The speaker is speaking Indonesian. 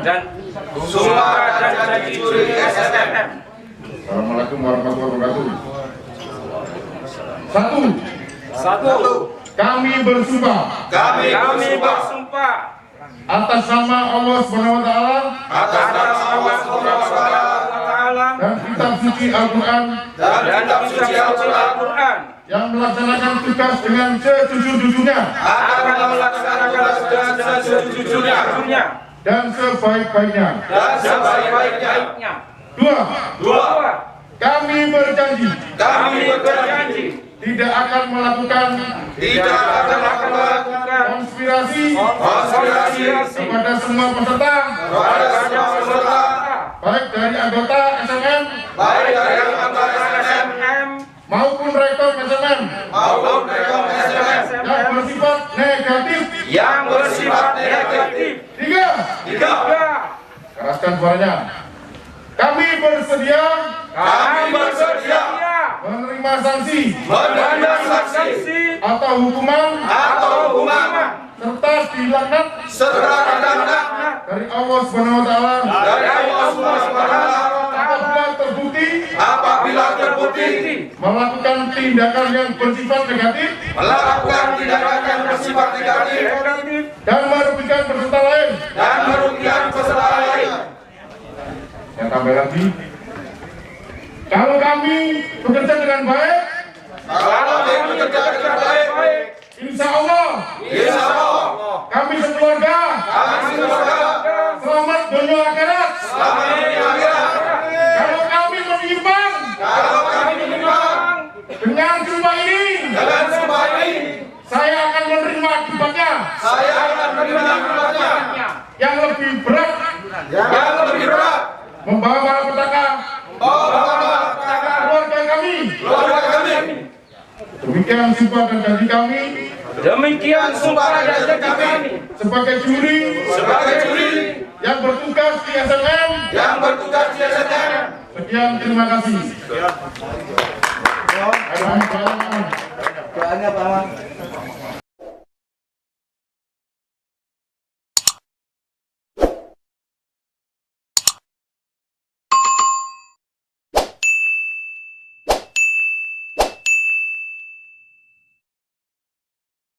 dan sumpah dan janji juri SSM. Assalamualaikum warahmatullahi wabarakatuh. Satu. Kami bersumpah. Atas nama Allah Subhanahu wa Ta'ala. Dan kitab suci Al-Quran. Yang melaksanakan tugas dengan sejujur-jujurnya. Dan sebaik-baiknya. Dua. Kami berjanji. Tidak akan melakukan konspirasi kepada semua peserta, baik dari anggota SMM maupun rektor SMM yang bersifat negatif. Tiga. Keraskan suaranya. Kami bersedia menerima sanksi atau hukuman serta dilaknat dari Allah Subhanahu wa Ta'ala apabila terbukti melakukan tindakan yang bersifat negatif dan merugikan peserta lain. Yang tambah lagi, kalau kami bekerja dengan baik, insya Allah kami sekeluarga selamat dunia akhirat. Kalau kami menyimpang dengan sumpah ini, saya akan menerima akibatnya yang lebih berat, membawa malapetaka keluarga kami. Demikian sumpah dan janji kami. Sebagai juri yang bertugas di SMM. Sekian, terima kasih. Doanya Pak.